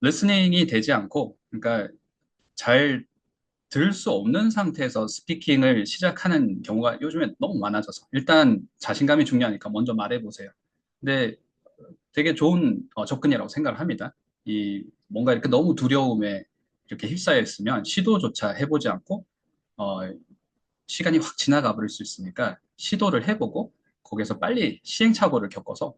리스닝이 되지 않고, 그러니까 잘 들을 수 없는 상태에서 스피킹을 시작하는 경우가 요즘에 너무 많아져서 일단 자신감이 중요하니까 먼저 말해보세요. 근데 되게 좋은 접근이라고 생각을 합니다. 이 뭔가 이렇게 너무 두려움에 이렇게 휩싸여 있으면 시도조차 해보지 않고 어, 시간이 확 지나가 버릴 수 있으니까 시도를 해보고 거기서 빨리 시행착오를 겪어서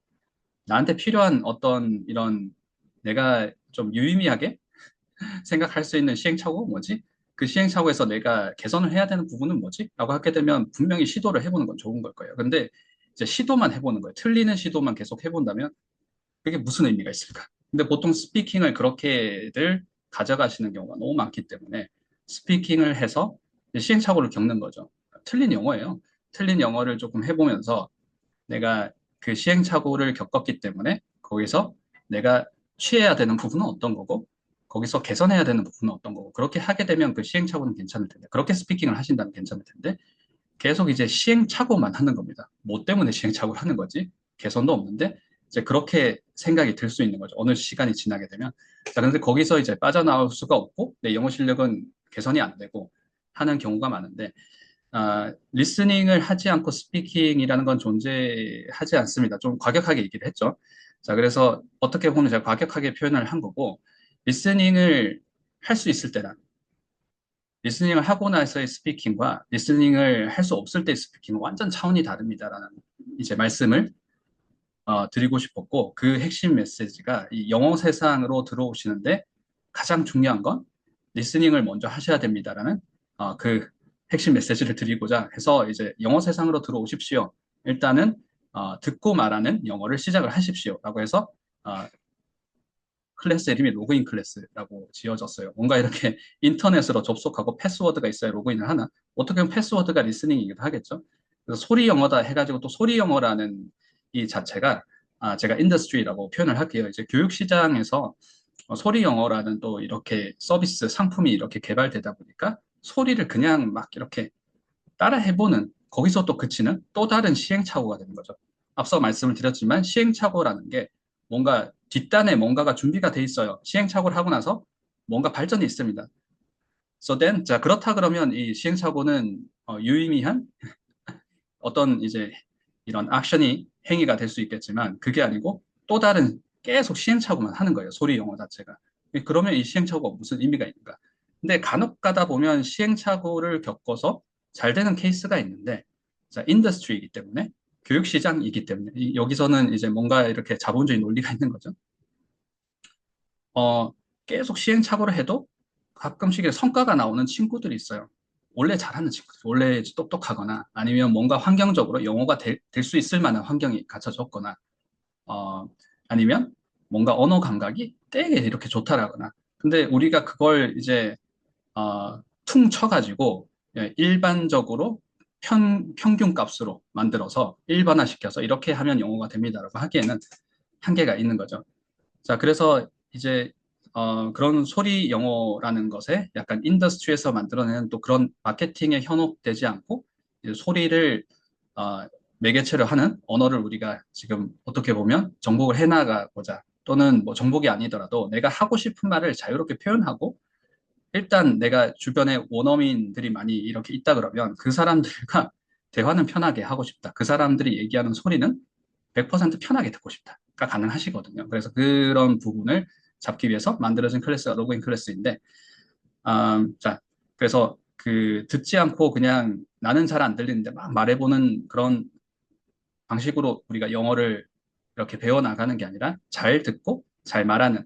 나한테 필요한 어떤 이런 내가 좀 유의미하게 생각할 수 있는 시행착오 뭐지? 그 시행착오에서 내가 개선을 해야 되는 부분은 뭐지? 라고 하게 되면 분명히 시도를 해보는 건 좋은 걸 거예요. 근데 이제 시도만 해보는 거예요. 틀리는 시도만 계속 해본다면 그게 무슨 의미가 있을까? 근데 보통 스피킹을 그렇게들 가져가시는 경우가 너무 많기 때문에 스피킹을 해서 시행착오를 겪는 거죠. 틀린 영어예요. 틀린 영어를 조금 해보면서 내가 그 시행착오를 겪었기 때문에 거기서 내가 취해야 되는 부분은 어떤 거고 거기서 개선해야 되는 부분은 어떤 거고 그렇게 하게 되면 그 시행착오는 괜찮을 텐데 그렇게 스피킹을 하신다면 괜찮을 텐데 계속 이제 시행착오만 하는 겁니다. 뭐 때문에 시행착오를 하는 거지? 개선도 없는데 이제 그렇게 생각이 들 수 있는 거죠. 어느 시간이 지나게 되면. 자, 그런데 거기서 이제 빠져나올 수가 없고 내 영어 실력은 개선이 안 되고 하는 경우가 많은데 리스닝을 하지 않고 스피킹이라는 건 존재하지 않습니다. 좀 과격하게 얘기를 했죠. 자, 그래서 어떻게 보면 제가 과격하게 표현을 한 거고 리스닝을 할 수 있을 때랑 리스닝을 하고 나서의 스피킹과 리스닝을 할 수 없을 때의 스피킹은 완전 차원이 다릅니다라는 이제 말씀을 드리고 싶었고 그 핵심 메시지가 이 영어 세상으로 들어오시는데 가장 중요한 건 리스닝을 먼저 하셔야 됩니다라는 그 핵심 메시지를 드리고자 해서 이제 영어 세상으로 들어오십시오. 일단은 듣고 말하는 영어를 시작을 하십시오라고 해서 어, 클래스 이름이 로그인 클래스라고 지어졌어요. 뭔가 이렇게 인터넷으로 접속하고 패스워드가 있어야 로그인을 하나? 어떻게 보면 패스워드가 리스닝이기도 하겠죠. 그래서 소리 영어다 해가지고 또 소리 영어라는 이 자체가 제가 인더스트리라고 표현을 할게요. 이제 교육 시장에서 소리 영어라는 또 이렇게 서비스 상품이 이렇게 개발되다 보니까 소리를 그냥 막 이렇게 따라 해보는 거기서 또 그치는 또 다른 시행착오가 되는 거죠. 앞서 말씀을 드렸지만 시행착오라는 게 뭔가 뒷단에 뭔가가 준비가 돼 있어요. 시행착오를 하고 나서 뭔가 발전이 있습니다. So then, 자, 그렇다 그러면 이 시행착오는 유의미한 어떤 이제 이런 액션이 행위가 될 수 있겠지만 그게 아니고 또 다른 계속 시행착오만 하는 거예요. 소리 영어 자체가. 그러면 이 시행착오가 무슨 의미가 있는가? 근데 간혹 가다 보면 시행착오를 겪어서 잘 되는 케이스가 있는데 자, 인더스트리이기 때문에 교육 시장이기 때문에 여기서는 이제 뭔가 이렇게 자본주의 논리가 있는 거죠. 어, 계속 시행착오를 해도 가끔씩 성과가 나오는 친구들이 있어요. 원래 잘하는 친구들, 원래 똑똑하거나 아니면 뭔가 환경적으로 영어가 될 수 있을 만한 환경이 갖춰졌거나 어, 아니면 뭔가 언어 감각이 되게 이렇게 좋다라거나 근데 우리가 그걸 이제 퉁 쳐가지고 일반적으로 평균 값으로 만들어서 일반화시켜서 이렇게 하면 영어가 됩니다라고 하기에는 한계가 있는 거죠. 자, 그래서 이제 그런 소리 영어라는 것에 약간 인더스트리에서 만들어내는 또 그런 마케팅에 현혹되지 않고 이제 소리를 어, 매개체로 하는 언어를 우리가 지금 어떻게 보면 정복을 해나가고자 또는 뭐 정복이 아니더라도 내가 하고 싶은 말을 자유롭게 표현하고 일단 내가 주변에 원어민들이 많이 이렇게 있다 그러면 그 사람들과 대화는 편하게 하고 싶다. 그 사람들이 얘기하는 소리는 100% 편하게 듣고 싶다가 가능하시거든요. 그래서 그런 부분을 잡기 위해서 만들어진 클래스가 로그인 클래스인데, 자, 그래서 그 듣지 않고 그냥 나는 잘 안 들리는데 막 말해보는 그런 방식으로 우리가 영어를 이렇게 배워나가는 게 아니라 잘 듣고 잘 말하는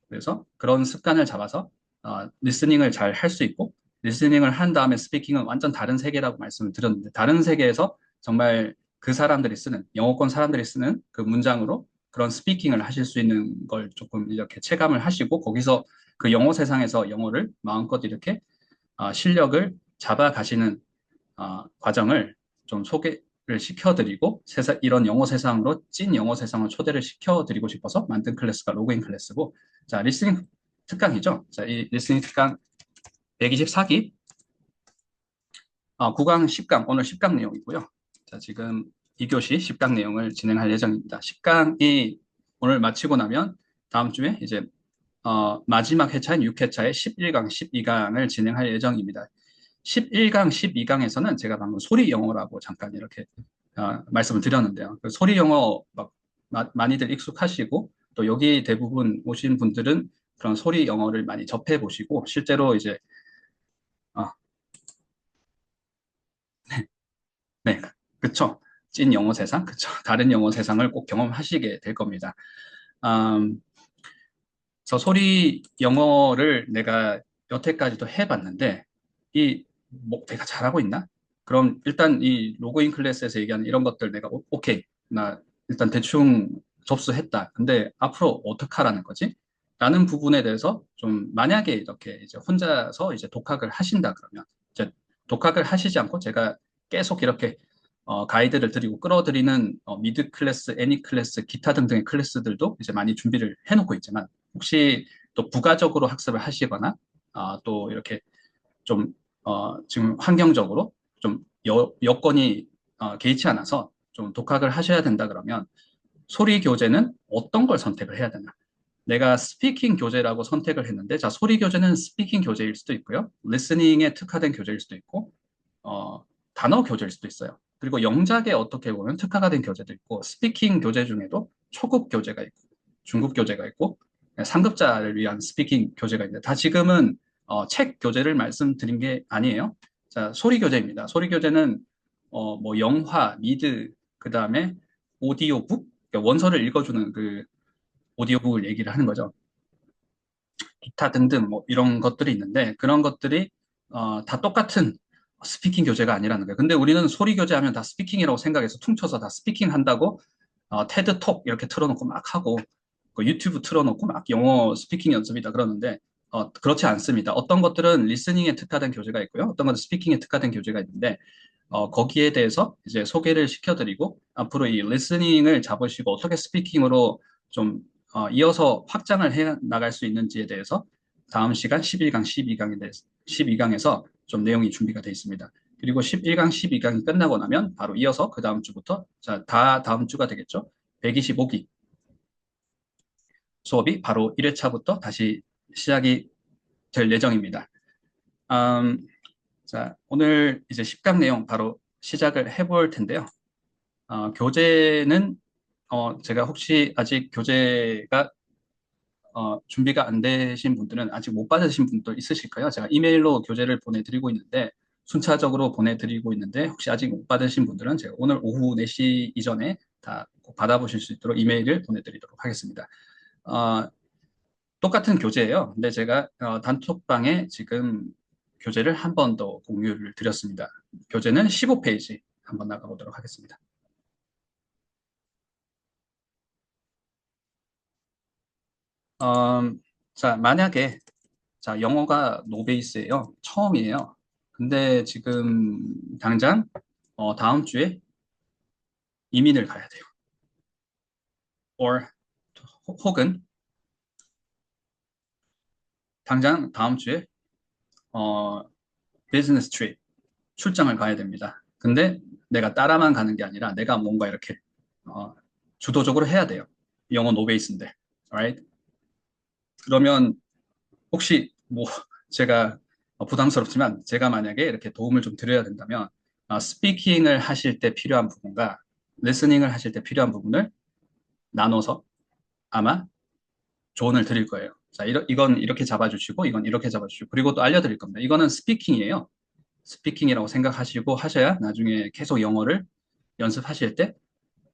그래서 그런 습관을 잡아서 리스닝을 잘 할 수 있고 리스닝을 한 다음에 스피킹은 완전 다른 세계라고 말씀을 드렸는데 다른 세계에서 정말 그 사람들이 쓰는 영어권 사람들이 쓰는 그 문장으로 그런 스피킹을 하실 수 있는 걸 조금 이렇게 체감을 하시고 거기서 그 영어 세상에서 영어를 마음껏 이렇게 실력을 잡아가시는 과정을 좀 소개를 시켜드리고 이런 영어 세상으로 찐 영어 세상을 초대를 시켜드리고 싶어서 만든 클래스가 로그인 클래스고 자 리스닝 특강이죠. 자, 이 리스닝 특강 124기 9강 10강 오늘 10강 내용이고요. 자 지금 2교시 10강 내용을 진행할 예정입니다. 10강이 오늘 마치고 나면 다음 주에 이제 마지막 회차인 6회차에 11강, 12강을 진행할 예정입니다. 11강, 12강에서는 제가 방금 소리 영어라고 잠깐 이렇게 말씀을 드렸는데요. 그 소리 영어 막 많이들 익숙하시고 또 여기 대부분 오신 분들은 그런 소리 영어를 많이 접해 보시고 실제로 이제 어, 네, 그쵸. 찐 영어 세상, 그쵸. 다른 영어 세상을 꼭 경험하시게 될 겁니다. 음, 그래서 소리 영어를 내가 여태까지도 해봤는데, 뭐, 내가 잘하고 있나? 그럼 일단 이 로그인 클래스에서 얘기하는 이런 것들 내가 오케이. 나 일단 대충 접수했다. 근데 앞으로 어떡하라는 거지? 라는 부분에 대해서 좀 만약에 이렇게 이제 혼자서 이제 독학을 하신다 그러면 이제 독학을 하시지 않고 제가 계속 이렇게 가이드를 드리고 끌어들이는 미드 클래스, 애니 클래스, 기타 등등의 클래스들도 이제 많이 준비를 해놓고 있지만 혹시 또 부가적으로 학습을 하시거나 또 이렇게 좀 지금 환경적으로 좀 여건이 개의치 않아서 좀 독학을 하셔야 된다 그러면 소리 교재는 어떤 걸 선택을 해야 되나? 내가 스피킹 교재라고 선택을 했는데 자 소리 교재는 스피킹 교재일 수도 있고요, 리스닝에 특화된 교재일 수도 있고 단어 교재일 수도 있어요. 그리고 영작에 어떻게 보면 특화가 된 교재도 있고, 스피킹 교재 중에도 초급 교재가 있고, 중급 교재가 있고, 상급자를 위한 스피킹 교재가 있는데, 다 지금은 책 교재를 말씀드린 게 아니에요. 자, 소리 교재입니다. 소리 교재는 뭐 영화, 미드, 그 다음에 오디오북, 그러니까 원서를 읽어주는 그 오디오북을 얘기를 하는 거죠. 기타 등등 뭐 이런 것들이 있는데 그런 것들이 다 똑같은 스피킹 교재가 아니라는 거예요. 근데 우리는 소리 교재 하면 다 스피킹이라고 생각해서 퉁쳐서 다 스피킹 한다고 테드 톡 이렇게 틀어놓고 막 하고 그 유튜브 틀어놓고 막 영어 스피킹 연습이다 그러는데 그렇지 않습니다. 어떤 것들은 리스닝에 특화된 교재가 있고요. 어떤 것은 스피킹에 특화된 교재가 있는데 거기에 대해서 이제 소개를 시켜드리고 앞으로 이 리스닝을 잡으시고 어떻게 스피킹으로 좀 이어서 확장을 해 나갈 수 있는지에 대해서 다음 시간 11강, 12강에 대해서 12강에서 좀 내용이 준비가 되어 있습니다. 그리고 11강, 12강이 끝나고 나면 바로 이어서 그 다음 주부터 자, 다 다음 주가 되겠죠. 125기 수업이 바로 1회차부터 다시 시작이 될 예정입니다. 음, 자, 오늘 이제 10강 내용 바로 시작을 해볼 텐데요. 교재는 제가 혹시 아직 교재가 준비가 안 되신 분들은 아직 못 받으신 분도 있으실까요? 제가 이메일로 교재를 보내드리고 있는데 순차적으로 보내드리고 있는데 혹시 아직 못 받으신 분들은 제가 오늘 오후 4시 이전에 다 꼭 받아보실 수 있도록 이메일을 보내드리도록 하겠습니다. 어, 똑같은 교재예요. 근데 제가 단톡방에 지금 교재를 한 번 더 공유를 드렸습니다. 교재는 15페이지 한번 나가보도록 하겠습니다. 음, 자, 만약에, 자, 영어가 노베이스예요. 처음이에요. 근데 지금 당장, 다음 주에 이민을 가야 돼요. or, 혹은 당장 다음 주에, 어, 비즈니스 트립, 출장을 가야 됩니다. 근데 내가 따라만 가는 게 아니라 내가 뭔가 이렇게, 어, 주도적으로 해야 돼요. 영어 노베이스인데. alright? 그러면 혹시 뭐 제가 부담스럽지만 제가 만약에 이렇게 도움을 좀 드려야 된다면 스피킹을 하실 때 필요한 부분과 리스닝을 하실 때 필요한 부분을 나눠서 아마 조언을 드릴 거예요. 자, 이건 이렇게 잡아주시고 이건 이렇게 잡아주시고 그리고 또 알려드릴 겁니다. 이거는 스피킹이에요. 스피킹이라고 생각하시고 하셔야 나중에 계속 영어를 연습하실 때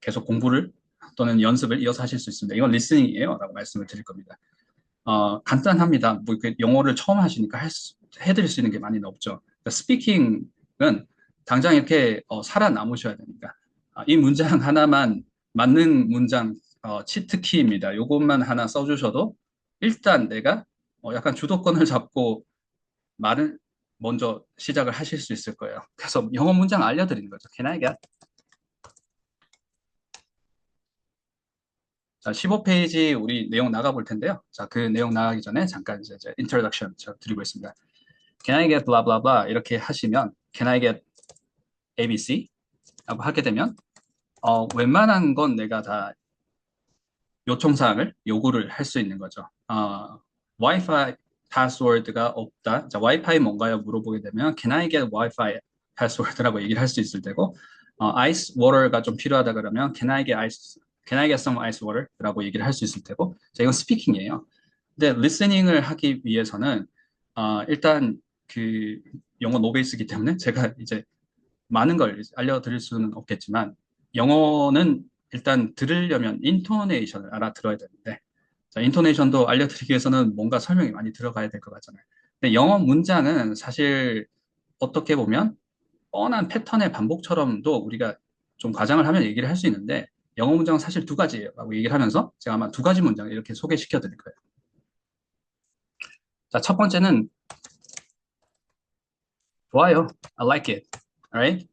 계속 공부를 또는 연습을 이어서 하실 수 있습니다. 이건 리스닝이에요. 라고 말씀을 드릴 겁니다. 간단합니다. 뭐 이렇게 영어를 처음 하시니까 해드릴 수 있는 게 많이 없죠. 그러니까 스피킹은 당장 이렇게 살아남으셔야 됩니다. 이 문장 하나만 맞는 문장 치트키입니다. 요것만 하나 써주셔도 일단 내가 약간 주도권을 잡고 말을 먼저 시작을 하실 수 있을 거예요. 그래서 영어 문장 알려드리는 거죠. Can I get? 자, 15페이지 우리 내용 나가볼 텐데요. 자, 그 내용 나가기 전에 잠깐 이제 introduction 저 드리고 있습니다. Can I get blah blah blah 이렇게 하시면 Can I get ABC? 라고 하게 되면 웬만한 건 내가 다 요청사항을 요구를 할 수 있는 거죠. 와이파이 패스워드가 없다. 자, 와이파이 뭔가요? 물어보게 되면 Can I get Wi-Fi password라고 얘기를 할 수 있을 테고 ice water가 좀 필요하다 그러면 Can I get some ice water라고 얘기를 할 수 있을 테고 자, 이건 스피킹이에요. 근데 리스닝을 하기 위해서는 일단 그 영어 노베이스이기 때문에 제가 이제 많은 걸 알려드릴 수는 없겠지만 영어는 일단 들으려면 인토네이션을 알아들어야 되는데 자, 인토네이션도 알려드리기 위해서는 뭔가 설명이 많이 들어가야 될 것 같잖아요. 근데 영어 문장은 사실 어떻게 보면 뻔한 패턴의 반복처럼도 우리가 좀 과장을 하면 얘기를 할 수 있는데 영어 문장은 사실 두 가지예요 라고 얘기를 하면서 제가 아마 두 가지 문장을 이렇게 소개시켜 드릴 거예요. 자, 첫 번째는 좋아요. I like it. Alright?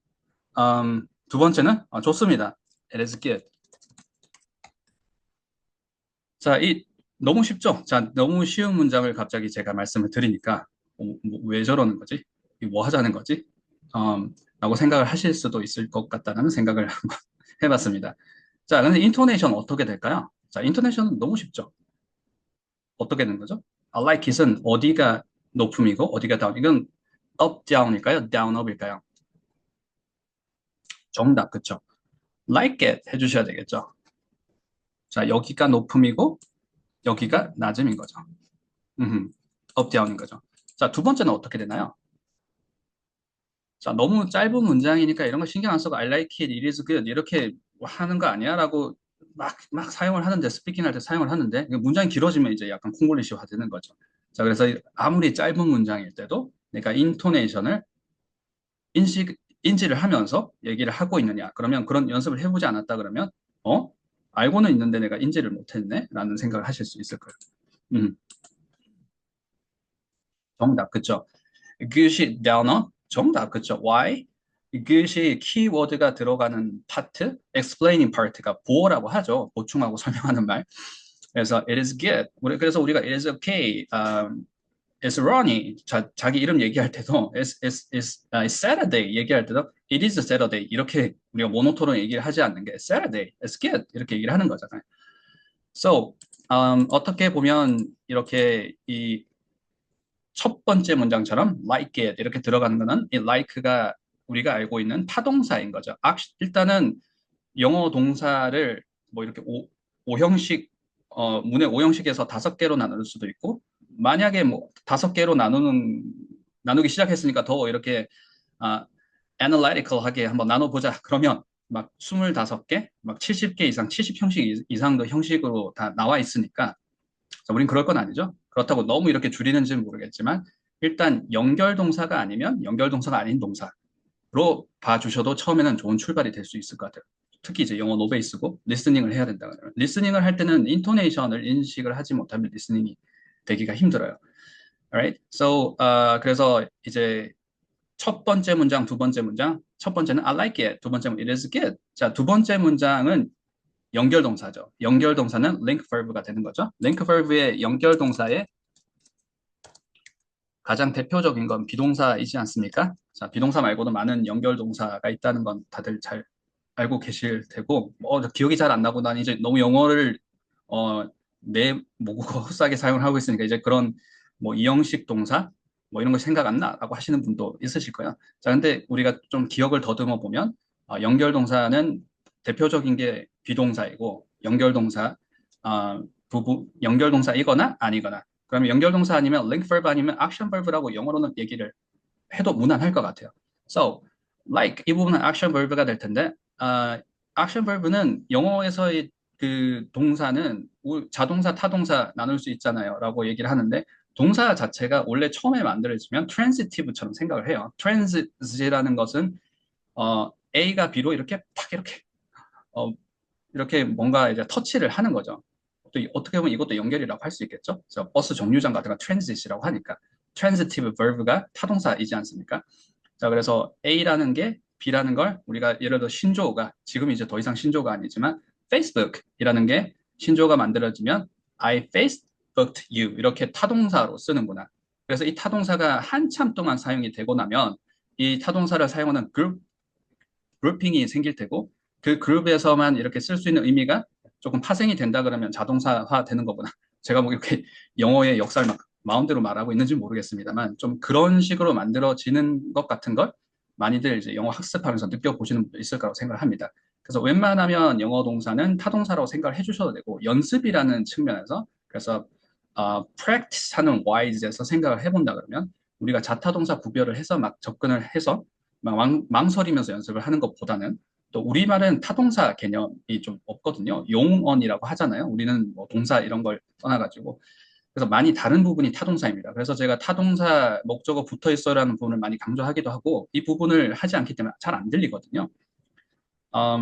두 번째는 좋습니다. It is good. 자, 너무 쉽죠? 자, 너무 쉬운 문장을 갑자기 제가 말씀을 드리니까 왜 저러는 거지? 뭐 하자는 거지? 라고 생각을 하실 수도 있을 것 같다는 생각을 한번 해봤습니다. 자, 근데 인토네이션 어떻게 될까요? 자, 인토네이션은 너무 쉽죠? 어떻게 되는 거죠? I like it은 어디가 높음이고 어디가 다운? 이건 up, down일까요? down, up일까요? 정답, 그쵸? like it 해주셔야 되겠죠? 자, 여기가 높음이고 여기가 낮음인 거죠. up, down인 거죠. 자, 두 번째는 어떻게 되나요? 자, 너무 짧은 문장이니까 이런 거 신경 안 쓰고 I like it, it is good 이렇게 하는 거 아니야? 라고 막 사용을 하는데 스피킹 할 때 사용을 하는데 문장이 길어지면 이제 약간 콩글리시화 되는 거죠. 자, 그래서 아무리 짧은 문장일 때도 내가 인토네이션을 인지를 하면서 얘기를 하고 있느냐. 그러면 그런 연습을 해보지 않았다 그러면 어? 알고는 있는데 내가 인지를 못했네? 라는 생각을 하실 수 있을 거예요. 음, 정답, 그쵸? 그것이 downer? 정답, 그쵸? Why? 그것이 키워드가 들어가는 파트, explaining part가 보어라고 하죠. 보충하고 설명하는 말. 그래서 it is good. 그래서 우리가 it is okay, it's Ronnie. 자기 이름 얘기할 때도 it's Saturday 얘기할 때도 it is Saturday 이렇게 우리가 모노토로 얘기를 하지 않는 게 Saturday, it's good 이렇게 얘기를 하는 거잖아요. So 어떻게 보면 이렇게 이 첫 번째 문장처럼 like it 이렇게 들어가는 거는 이 like가 우리가 알고 있는 타동사인 거죠. 일단은 영어 동사를 뭐 이렇게 오형식 문의 오형식에서 다섯 개로 나눌 수도 있고 만약에 뭐 다섯 개로 나누기 시작했으니까 더 이렇게 아, analytical하게 한번 나눠보자. 그러면 막 25개, 막 70개 이상, 70형식 이상도 형식으로 다 나와 있으니까 자, 우린 그럴 건 아니죠. 그렇다고 너무 이렇게 줄이는지는 모르겠지만 일단 연결동사가 아니면 연결동사가 아닌 동사로 봐주셔도 처음에는 좋은 출발이 될 수 있을 것 같아요. 특히 이제 영어 노베이스고 리스닝을 해야 된다. 리스닝을 할 때는 인토네이션을 인식을 하지 못하면 리스닝이 되기가 힘들어요. Alright? So, 그래서 이제 첫 번째 문장, 두 번째 문장, 첫 번째는 I like it, 두 번째는 it is good. 자, 두 번째 문장은 연결동사죠. 연결동사는 link verb가 되는 거죠. link verb의 연결동사의 가장 대표적인 건 비동사이지 않습니까? 자, 비동사 말고도 많은 연결동사가 있다는 건 다들 잘 알고 계실 테고, 기억이 잘 안 나고 난 이제 너무 영어를 내 모국어 흡사하게 사용을 하고 있으니까 이제 그런 뭐 이형식 동사 뭐 이런 거 생각 안 나라고 하시는 분도 있으실 거예요. 자, 근데 우리가 좀 기억을 더듬어 보면 연결동사는 대표적인 게 비동사이고 연결동사 연결동사이거나 아니거나 그러면 연결동사 아니면 link verb 아니면 action verb라고 영어로는 얘기를 해도 무난할 것 같아요. So, like 이 부분은 action verb가 될 텐데, action verb는 영어에서의 그 동사는 자동사, 타동사 나눌 수 있잖아요. 라고 얘기를 하는데, 동사 자체가 원래 처음에 만들어지면 transitive처럼 생각을 해요. transit이라는 것은, A가 B로 이렇게 탁 어, 이렇게 뭔가 이제 터치를 하는 거죠. 또 어떻게 보면 이것도 연결이라고 할 수 있겠죠. 그래서 버스 정류장 같은 거 transit이라고 하니까 transitive verb가 타동사이지 않습니까? 자, 그래서 A라는 게 B라는 걸 우리가 예를 들어 신조어가 지금 이제 더 이상 신조어가 아니지만 Facebook이라는 게 신조어가 만들어지면 I Facebooked you 이렇게 타동사로 쓰는구나. 그래서 이 타동사가 한참 동안 사용이 되고 나면 이 타동사를 사용하는 그룹핑이 생길 테고 그 그룹에서만 이렇게 쓸 수 있는 의미가 조금 파생이 된다 그러면 자동사화 되는 거구나 제가 뭐 이렇게 영어의 역사를 막 마음대로 말하고 있는지 모르겠습니다만 좀 그런 식으로 만들어지는 것 같은 걸 많이들 이제 영어 학습하면서 느껴보시는 분도 있을 거라고 생각을 합니다. 그래서 웬만하면 영어 동사는 타동사라고 생각을 해주셔도 되고 연습이라는 측면에서 그래서 practice 하는 wise에서 생각을 해본다 그러면 우리가 자타동사 구별을 해서 막 접근을 해서 막 망설이면서 연습을 하는 것보다는 또 우리말은 타동사 개념이 좀 없거든요. 용언이라고 하잖아요. 우리는 뭐 동사 이런 걸 떠나가지고. 그래서 많이 다른 부분이 타동사입니다. 그래서 제가 타동사 목적어 붙어 있어라는 부분을 많이 강조하기도 하고 이 부분을 하지 않기 때문에 잘 안 들리거든요.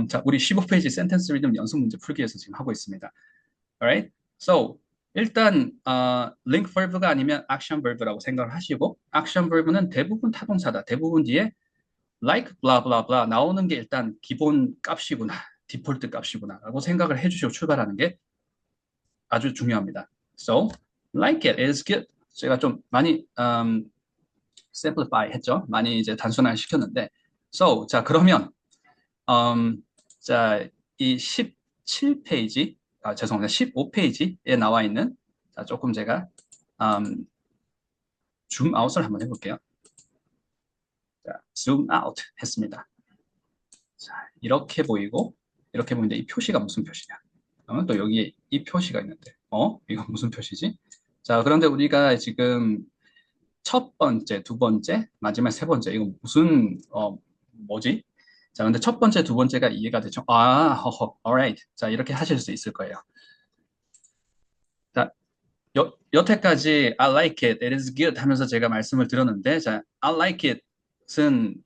자, 우리 15페이지 센텐스 리듬 연습 문제 풀기 위해서 지금 하고 있습니다. Alright? So, 일단 link verb가 아니면 action verb라고 생각을 하시고 action verb는 대부분 타동사다. 대부분 뒤에 like blah blah blah 나오는 게 일단 기본 값이구나. 디폴트 값이구나. 라고 생각을 해주시고 출발하는 게 아주 중요합니다. So, like it is good. 제가 좀 많이 simplify 했죠. 많이 이제 단순화 시켰는데 So, 자 그러면 음, 자, 이 17페이지, 죄송합니다. 15페이지에 나와 있는, 자, 조금 제가, 줌 아웃을 한번 해볼게요. 자, 줌 아웃 했습니다. 자, 이렇게 보이고, 이렇게 보이는데 이 표시가 무슨 표시냐? 또 여기에 이 표시가 있는데, 이거 무슨 표시지? 자, 그런데 우리가 지금 첫 번째, 두 번째, 마지막 세 번째, 이거 무슨, 뭐지? 자, 근데 첫 번째, 두 번째가 이해가 되죠? 허허, alright. 자, 이렇게 하실 수 있을 거예요. 자, 여태까지 I like it, it is good 하면서 제가 말씀을 드렸는데, 자, I like it은,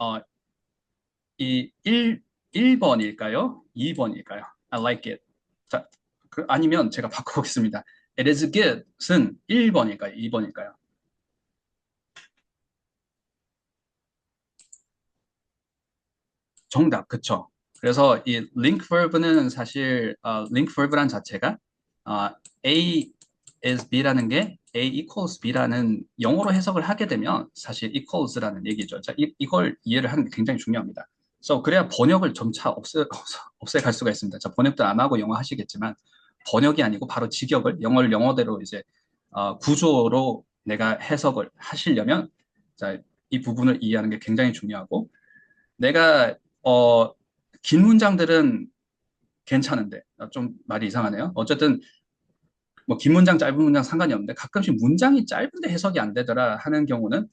이 1번일까요? 2번일까요? I like it. 자, 아니면 제가 바꿔보겠습니다. It is good은 1번일까요? 2번일까요? 정답, 그쵸. 그래서 이 link verb는 사실 link verb란 자체가 어, A is B라는 게 A equals B라는 영어로 해석을 하게 되면 사실 equals라는 얘기죠. 자, 이걸 이해를 하는 게 굉장히 중요합니다. 그래서 그래야 번역을 점차 없애갈 수가 있습니다. 자, 번역도 안 하고 영어 하시겠지만 번역이 아니고 바로 직역을 영어를 영어대로 이제 구조로 내가 해석을 하시려면 자, 이 부분을 이해하는 게 굉장히 중요하고 내가 긴 문장들은 괜찮은데 좀 말이 이상하네요. 어쨌든 뭐 긴 문장 짧은 문장 상관이 없는데 가끔씩 문장이 짧은데 해석이 안 되더라 하는 경우는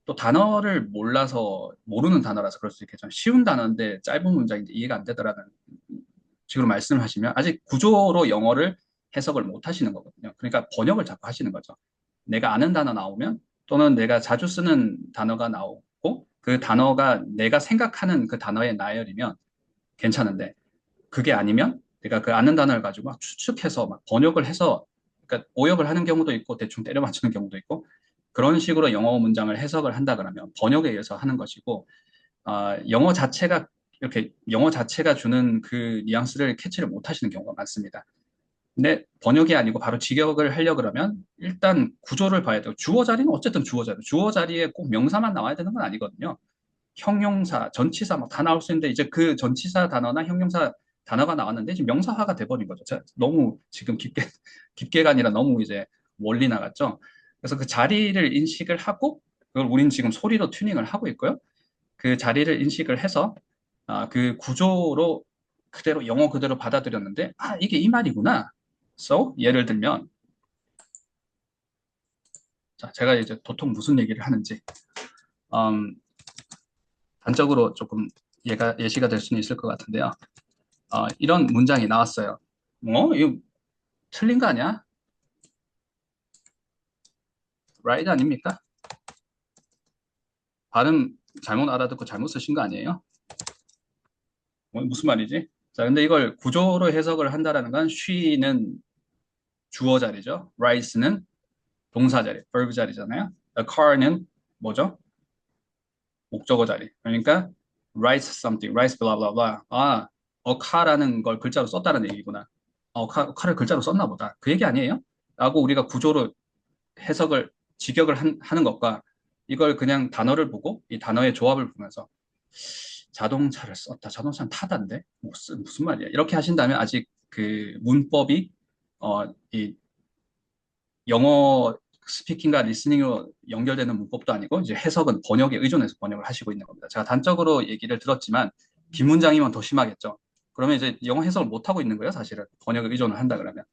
또 단어를 몰라서 모르는 단어라서 그럴 수 있겠죠. 쉬운 단어인데 짧은 문장인데 이해가 안 되더라는 식으로 말씀을 하시면 아직 구조로 영어를 해석을 못 하시는 거거든요. 그러니까 번역을 자꾸 하시는 거죠. 내가 아는 단어 나오면 또는 내가 자주 쓰는 단어가 나오고 그 단어가 내가 생각하는 그 단어의 나열이면 괜찮은데 그게 아니면 내가 그 아는 단어를 가지고 막 추측해서 막 번역을 해서 그러니까 오역을 하는 경우도 있고 대충 때려 맞추는 경우도 있고 그런 식으로 영어 문장을 해석을 한다 그러면 번역에 의해서 하는 것이고 영어 자체가 이렇게 영어 자체가 주는 그 뉘앙스를 캐치를 못 하시는 경우가 많습니다. 근데 번역이 아니고 바로 직역을 하려 그러면 일단 구조를 봐야 돼요. 주어 자리는 어쨌든 주어 자리. 주어 자리에 꼭 명사만 나와야 되는 건 아니거든요. 형용사, 전치사 막 다 나올 수 있는데 이제 그 전치사 단어나 형용사 단어가 나왔는데 지금 명사화가 돼버린 거죠. 너무 지금 깊게가 아니라 너무 이제 멀리 나갔죠. 그래서 그 자리를 인식을 하고 그걸 우리는 지금 소리로 튜닝을 하고 있고요. 그 자리를 인식을 해서 그 구조로 그대로 영어 그대로 받아들였는데 이게 이 말이구나. So 예를 들면 자 제가 이제 보통 무슨 얘기를 하는지 음, 단적으로 조금 예시가 될 수는 있을 것 같은데요. 이런 문장이 나왔어요. 이거 틀린 거 아니야? right 아닙니까? 발음 잘못 알아듣고 잘못 쓰신 거 아니에요? 무슨 말이지? 자, 근데 이걸 구조로 해석을 한다라는 건 she는 주어 자리죠. rice는 동사 자리, verb 자리잖아요. a car는 뭐죠? 목적어 자리. 그러니까 write something, write blah blah blah. a car라는 걸 글자로 썼다는 얘기구나. car을 글자로 썼나 보다. 그 얘기 아니에요? 라고 우리가 구조로 해석을 직역을 하는 것과 이걸 그냥 단어를 보고 이 단어의 조합을 보면서 자동차를 썼다. 자동차는 타다인데 무슨 말이야? 이렇게 하신다면 아직 그 문법이 이 영어 스피킹과 리스닝으로 연결되는 문법도 아니고 이제 해석은 번역에 의존해서 번역을 하시고 있는 겁니다. 제가 단적으로 얘기를 들었지만 긴 문장이면 더 심하겠죠. 그러면 이제 영어 해석을 못 하고 있는 거예요, 사실은. 번역에 의존을 한다 그러면.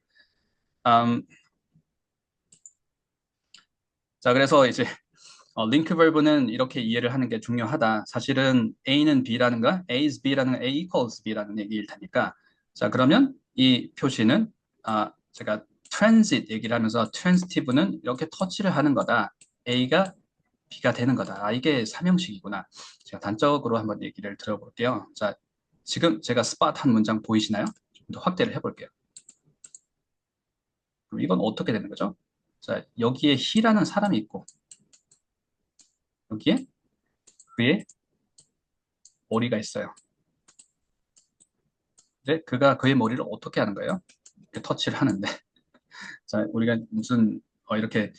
음, 자, 그래서 이제 링크 벌브는 이렇게 이해를 하는 게 중요하다. 사실은 A는 B라는 거, A is B라는 거, A equals B라는 얘기일 테니까. 자, 그러면 이 표시는 제가 transit 얘기를 하면서 transitive는 이렇게 터치를 하는 거다. A가 B가 되는 거다. 이게 삼형식이구나. 제가 단적으로 한번 얘기를 들어볼게요. 자, 지금 제가 spot 한 문장 보이시나요? 좀 더 확대를 해볼게요. 그럼 이건 어떻게 되는 거죠? 자, 여기에 he라는 사람이 있고 여기에 그의 머리가 있어요. 근데 그가 그의 머리를 어떻게 하는 거예요? 이렇게 터치를 하는데 자, 우리가 무슨 이렇게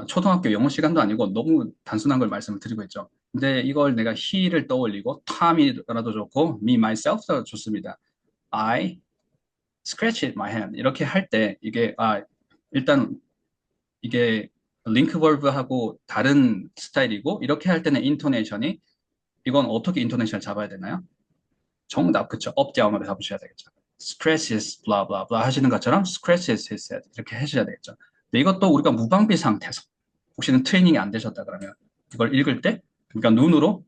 초등학교 영어 시간도 아니고 너무 단순한 걸 말씀을 드리고 있죠. 근데 이걸 내가 he를 떠올리고 Tom이라도 좋고 me, myself도 좋습니다. I scratched my hand 이렇게 할 때 이게 일단 이게 링크 벌브하고 다른 스타일이고 이렇게 할 때는 인토네이션이 이건 어떻게 인토네이션을 잡아야 되나요? 정답, 그쵸. 업, 다운으로 잡으셔야 되겠죠. scratches, blah, blah, blah 하시는 것처럼 scratches his head 이렇게 하셔야 되겠죠. 근데 이것도 우리가 무방비 상태에서 혹시는 트레이닝이 안 되셨다 그러면 이걸 읽을 때 그러니까 눈으로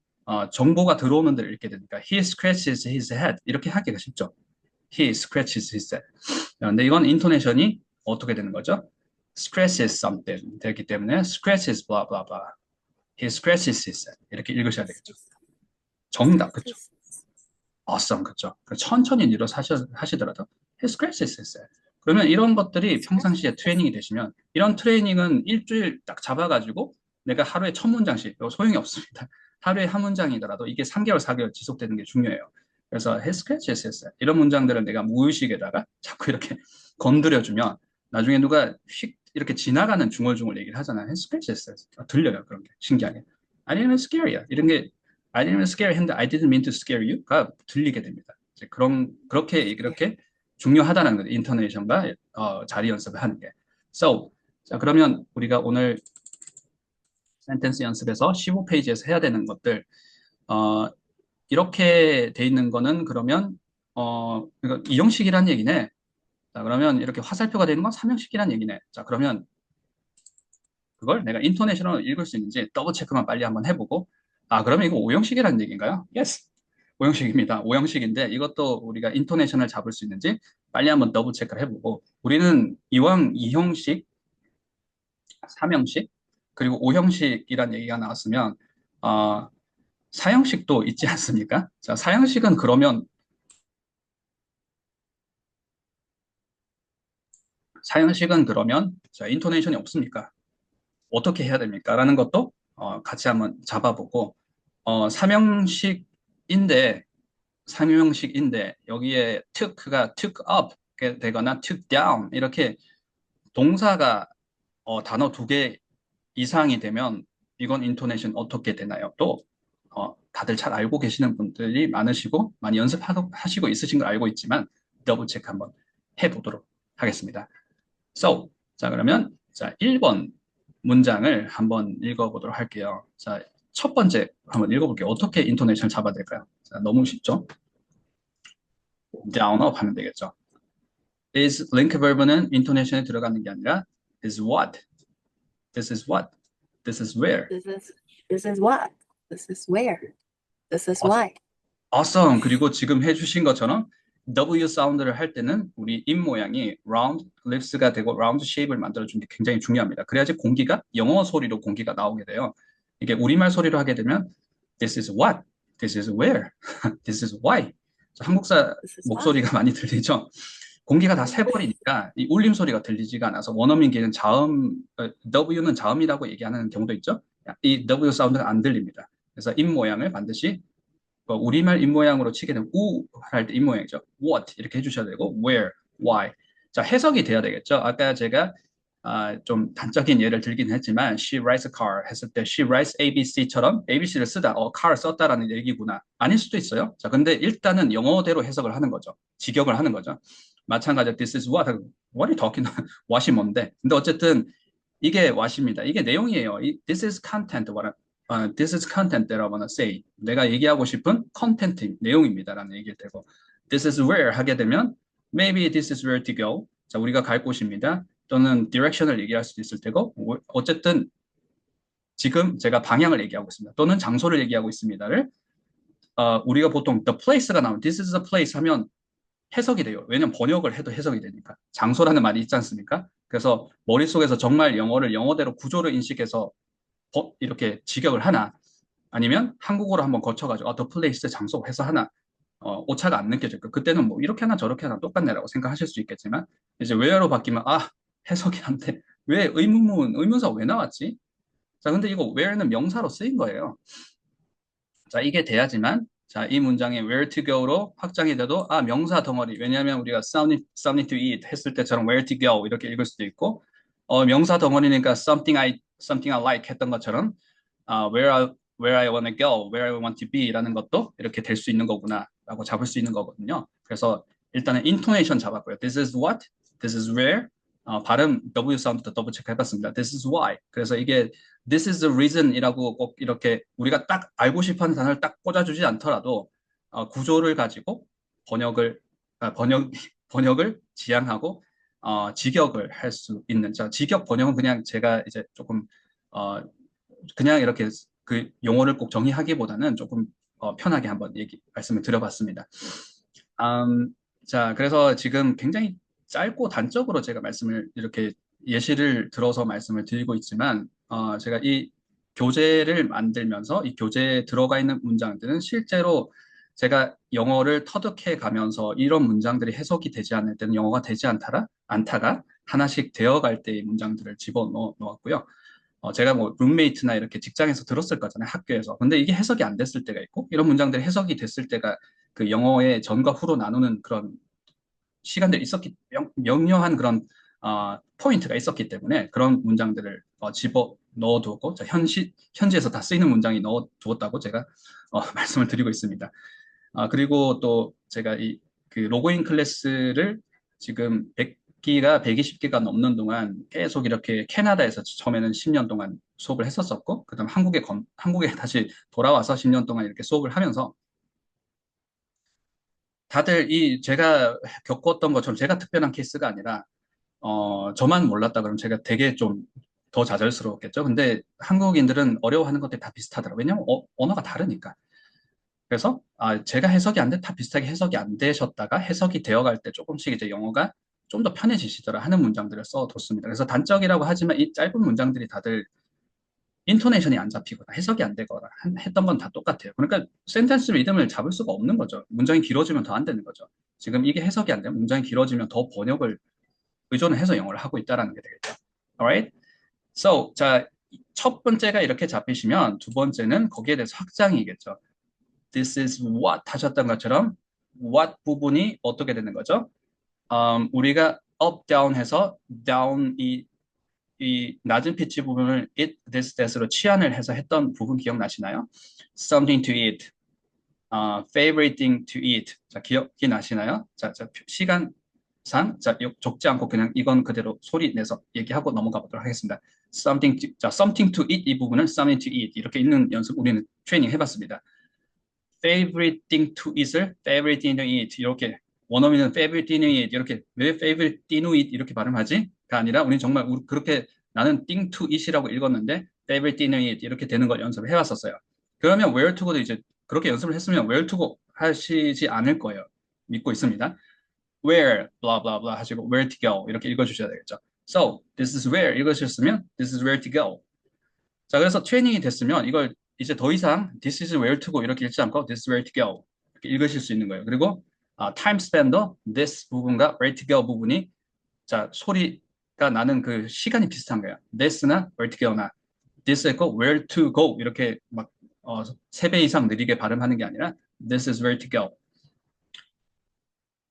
정보가 들어오는 대로 읽게 되니까 he scratches his head 이렇게 하기가 쉽죠. he scratches his head. 근데 이건 인토네이션이 어떻게 되는 거죠? scratches something 되기 때문에 scratches, blah, blah, blah. he scratches his head 이렇게 읽으셔야 되겠죠. 정답, 그쵸. awesome, 그쵸. 천천히 하시더라도 he scratches his head. 그러면 이런 것들이 평상시에 트레이닝이 되시면 이런 트레이닝은 일주일 딱 잡아가지고 내가 하루에 1000문장씩 소용이 없습니다. 하루에 한 문장이더라도 이게 3개월, 4개월 지속되는 게 중요해요. 그래서 he scratches his head. 이런 문장들을 내가 무의식에다가 자꾸 이렇게 건드려주면 나중에 누가 휙 이렇게 지나가는 중얼중얼 얘기를 하잖아요. he scratches his head. 들려요, 그런 게. 신기하게. I didn't scare you. 이런 게 I didn't scare him. I didn't mean to scare you가 들리게 됩니다. 이제 그렇게 중요하다는 거죠. 인터네이션과 자리 연습을 하는 게. So, 자, 그러면 우리가 오늘 센텐스 연습에서 15페이지에서 해야 되는 것들, 어, 이렇게 돼 있는 거는 그러면, 이거 이형식이란 얘기네. 자, 그러면 이렇게 화살표가 되는 건 삼형식이란 얘기네. 자, 그러면 그걸 내가 인토네이션으로 읽을 수 있는지 더블 체크만 빨리 한번 해보고, 그러면 이거 오형식이라는 얘기인가요? Yes. 오형식입니다. 오형식인데 이것도 우리가 인토네이션을 잡을 수 있는지 빨리 한번 더블 체크를 해보고 우리는 이왕 2형식, 3형식, 그리고 5형식이란 얘기가 나왔으면 4형식도 있지 않습니까? 자, 4형식은 그러면 4형식은 그러면 자, 인토네이션이 없습니까? 어떻게 해야 됩니까? 라는 것도 같이 한번 잡아보고 3형식인데 삼형식인데 여기에 took가 took up 되거나 took down 이렇게 동사가 단어 2개 이상이 되면 이건 인토네이션 어떻게 되나요? 또 다들 잘 알고 계시는 분들이 많으시고 많이 연습하시고 있으신 걸 알고 있지만 더블 체크 한번 해보도록 하겠습니다. So, 자 그러면 자 1번 문장을 한번 읽어보도록 할게요. 자, 첫 번째 한번 읽어볼게요. 어떻게 인토네이션 잡아야 될까요? 자, 너무 쉽죠? down up 하면 되겠죠. is 링크 verb는 인토네이션에 들어가는 게 아니라 is what, this is what, this is where. This is what? This is where? This is why? awesome. 그리고 지금 해주신 것처럼 W 사운드를 할 때는 우리 입 모양이 round lips가 되고 round shape을 만들어주는 게 굉장히 중요합니다. 그래야지 공기가 영어 소리로 공기가 나오게 돼요. 이게 우리말 소리로 하게 되면 this is what, this is where, this is why. 한국사 목소리가 많이 들리죠? 공기가 다 새버리니까 이 울림 소리가 들리지가 않아서 원어민기는 자음, W는 자음이라고 얘기하는 경우도 있죠. 이 W 사운드가 안 들립니다. 그래서 입 모양을 반드시 우리말 입 모양으로 치게 되면 우 할 때 입 모양이죠. What 이렇게 해주셔야 되고 where, why. 자, 해석이 돼야 되겠죠. 아까 제가 좀 단적인 예를 들긴 했지만 she rides a car 했을 때 she rides ABC처럼 ABC를 쓰다 car 썼다라는 얘기구나. 아닐 수도 있어요. 자, 근데 일단은 영어대로 해석을 하는 거죠. 직역을 하는 거죠. 마찬가지로 this is what are you talking what이 뭔데? 근데 어쨌든 이게 what입니다. 이게 내용이에요. this is content this is content that I wanna say. 내가 얘기하고 싶은 컨텐트 내용입니다라는 얘기를 되고 this is where 하게 되면 maybe this is where to go. 자, 우리가 갈 곳입니다. 또는 direction을 얘기할 수도 있을 테고 어쨌든 지금 제가 방향을 얘기하고 있습니다. 또는 장소를 얘기하고 있습니다를 우리가 보통 the place가 나오면 this is a place 하면 해석이 돼요. 왜냐면 번역을 해도 해석이 되니까. 장소라는 말이 있지 않습니까? 그래서 머릿속에서 정말 영어를 영어대로 구조를 인식해서 이렇게 직역을 하나 아니면 한국어로 한번 거쳐가지고 the place 장소 해서 하나 오차가 안 느껴질 거. 그때는 뭐 이렇게 하나 저렇게 하나 똑같네라고 생각하실 수 있겠지만 이제 where로 바뀌면 해석이 안 돼. 왜 의문사가 왜 나왔지? 자, 근데 이거 where는 명사로 쓰인 거예요. 자, 이게 돼야지만 자, 이 문장에 where to go로 확장이 돼도 명사 덩어리. 왜냐하면 우리가 something to eat 했을 때처럼 where to go 이렇게 읽을 수도 있고 명사 덩어리니까 something I like 했던 것처럼 where I want to go, where I want to be라는 것도 이렇게 될 수 있는 거구나라고 잡을 수 있는 거거든요. 그래서 일단은 intonation 잡았고요. This is what, this is where. 발음 W 사운드도 더블 체크 해봤습니다. This is why. 그래서 이게 this is the reason이라고 꼭 이렇게 우리가 딱 알고 싶어하는 단어를 딱 꽂아주지 않더라도 구조를 가지고 번역을 번역 번역을 지향하고 직역을 할 수 있는 자 직역 번역은 그냥 제가 이제 조금 그냥 이렇게 그 용어를 꼭 정의하기보다는 조금 편하게 한번 말씀을 드려봤습니다. 자, 그래서 지금 굉장히 짧고 단적으로 제가 말씀을 이렇게 예시를 들어서 말씀을 드리고 있지만 제가 이 교재를 만들면서 이 교재에 들어가 있는 문장들은 실제로 제가 영어를 터득해 가면서 이런 문장들이 해석이 되지 않을 때는 영어가 되지 않다가 하나씩 되어갈 때의 문장들을 집어넣었고요. 제가 뭐 룸메이트나 이렇게 직장에서 들었을 거잖아요, 학교에서. 근데 이게 해석이 안 됐을 때가 있고 이런 문장들이 해석이 됐을 때가 그 영어의 전과 후로 나누는 그런 시간들이 명료한 그런 포인트가 있었기 때문에 그런 문장들을 집어 넣어두었고 현지에서 다 쓰이는 문장이 넣어두었다고 제가 말씀을 드리고 있습니다. 그리고 또 제가 그 로그인 클래스를 지금 100기가 120기가 넘는 동안 계속 이렇게 캐나다에서 처음에는 10년 동안 수업을 했었었고 그다음 한국에 다시 돌아와서 10년 동안 이렇게 수업을 하면서 다들 제가 겪었던 것처럼 제가 특별한 케이스가 아니라 저만 몰랐다 그러면 제가 되게 좀 더 좌절스러웠겠죠. 근데 한국인들은 어려워하는 것들이 다 비슷하더라고요. 왜냐하면 언어가 다르니까. 그래서 제가 해석이 안 돼, 다 비슷하게 해석이 안 되셨다가 해석이 되어갈 때 조금씩 이제 영어가 좀 더 편해지시더라 하는 문장들을 써뒀습니다. 그래서 단적이라고 하지만 이 짧은 문장들이 다들 인토네이션이 안 잡히거나 해석이 안 되거나 했던 건 다 똑같아요. 그러니까 센텐스 리듬을 잡을 수가 없는 거죠. 문장이 길어지면 더 안 되는 거죠. 지금 이게 해석이 안 되면 문장이 길어지면 더 번역을 의존을 해서 영어를 하고 있다는 게 되겠죠. Alright? So, 자, 첫 번째가 이렇게 잡히시면 두 번째는 거기에 대해서 확장이겠죠. This is what 하셨던 것처럼 what 부분이 어떻게 되는 거죠? 우리가 up, down 해서 down 이 낮은 피치 부분을 it, this, that으로 치환을 해서 했던 부분 기억나시나요? Something to eat, favorite thing to eat. 자, 기억이 나시나요? 자, 시간상, 자, 적지 않고 그냥 이건 그대로 소리 내서 얘기하고 넘어가 보도록 하겠습니다. something to eat 이 부분을 something to eat 이렇게 읽는 연습 우리는 트레이닝 해봤습니다. favorite thing to eat을 favorite thing to eat 이렇게 원어민은 favorite thing to eat 이렇게 왜 favorite thing to eat 이렇게 발음하지?가 아니라 우리 정말 그렇게 나는 thing to eat이라고 읽었는데 favorite thing to eat 이렇게 되는 걸 연습을 해왔었어요. 그러면 where to go도 이제 그렇게 연습을 했으면 where to go 하시지 않을 거예요. 믿고 있습니다. where blah blah blah 하시고 where to go 이렇게 읽어주셔야 되겠죠. So this is where 읽으셨으면 this is where to go. 자, 그래서 트레이닝이 됐으면 이걸 이제 더 이상 this is where to go 이렇게 읽지 않고 this is where to go 이렇게 읽으실 수 있는 거예요. 그리고 time span도 this 부분과 where to go 부분이 자 소리가 나는 그 시간이 비슷한 거예요. this나 where to go나 this 했고 where to go 이렇게 막 3배 이상 느리게 발음하는 게 아니라 this is where to go.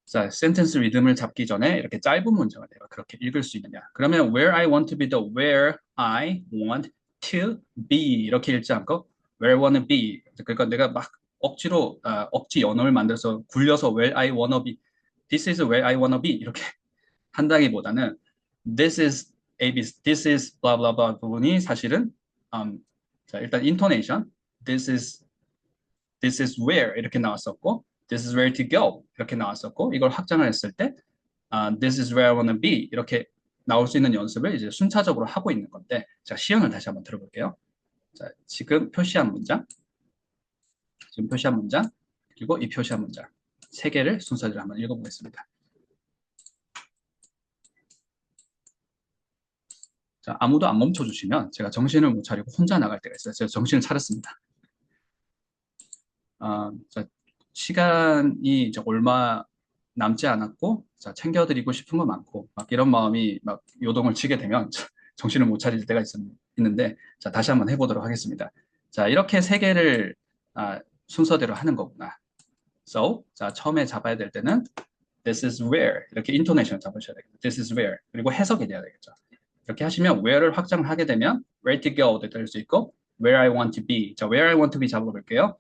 자, 센텐스 리듬을 잡기 전에 이렇게 짧은 문장을 내가 그렇게 읽을 수 있느냐. 그러면 where I want to be the where I want to be 이렇게 읽지 않고 where I want to be. 그러니까 내가 막 억지로 억지 언어를 만들어서 굴려서 where I wanna be this is where I wanna be 이렇게 한다기보다는 this is ABC, this is blah blah blah 부분이 사실은 자, 일단 intonation this is where 이렇게 나왔었고 this is where to go 이렇게 나왔었고 이걸 확장을 했을 때 this is where I wanna be 이렇게 나올 수 있는 연습을 이제 순차적으로 하고 있는 건데 자, 시연을 다시 한번 들어볼게요. 자, 지금 표시한 문장 그리고 이 표시한 문장 세 개를 순서대로 한번 읽어보겠습니다. 자, 아무도 안 멈춰주시면 제가 정신을 못 차리고 혼자 나갈 때가 있어요. 제가 정신을 차렸습니다. 자, 시간이 이제 얼마 남지 않았고, 자, 챙겨드리고 싶은 거 많고, 막 이런 마음이 막 요동을 치게 되면 정신을 못 차릴 때가 있는데, 자, 다시 한번 해보도록 하겠습니다. 자, 이렇게 세 개를 순서대로 하는 거구나. So, 자, 처음에 잡아야 될 때는 this is where 이렇게 인토네이션을 잡으셔야 되겠죠. This is where 그리고 해석이 돼야 되겠죠. 이렇게 하시면 where를 확장을 하게 되면 where to go도 될 수 있고 where I want to be. 자, where I want to be 잡아볼게요.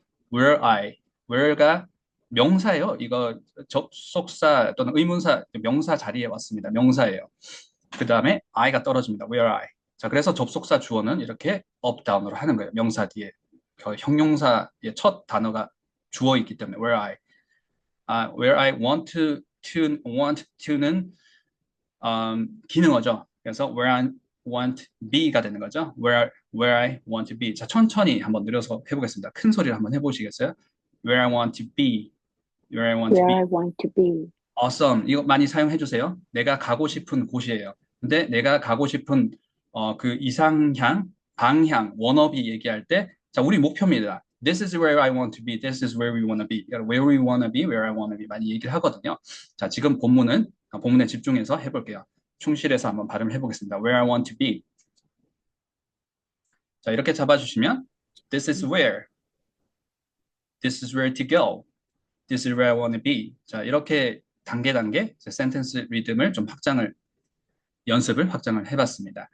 where가 명사예요. 이거 접속사 또는 의문사, 명사 자리에 왔습니다. 명사예요. 그 다음에 I가 떨어집니다. where I. 자, 그래서 접속사 주어는 이렇게 up, down으로 하는 거예요. 명사 뒤에. 형용사의 첫 단어가 주어 있기 때문에 where I. where I want to는 기능어죠. 그래서 where I want be가 되는 거죠. where I want to be. 자, 천천히 한번 늘려서 해보겠습니다. 큰 소리를 한번 해보시겠어요? Where I want to be. Where I want to Where be. I want to be. Awesome. 이거 많이 사용해 주세요. 내가 가고 싶은 곳이에요. 근데 내가 가고 싶은 그 이상향, 방향, 워너비 얘기할 때, 자, 우리 목표입니다. This is where I want to be. This is where we want to be. Where we want to be, where I want to be 많이 얘기를 하거든요. 자, 지금 본문에 집중해서 해볼게요. 충실해서 한번 발음을 해보겠습니다. Where I want to be. 자, 이렇게 잡아주시면 This is where. This is where to go. This is where I want to be. 자, 이렇게 단계 센텐스 리듬을 좀 연습을 확장을 해봤습니다.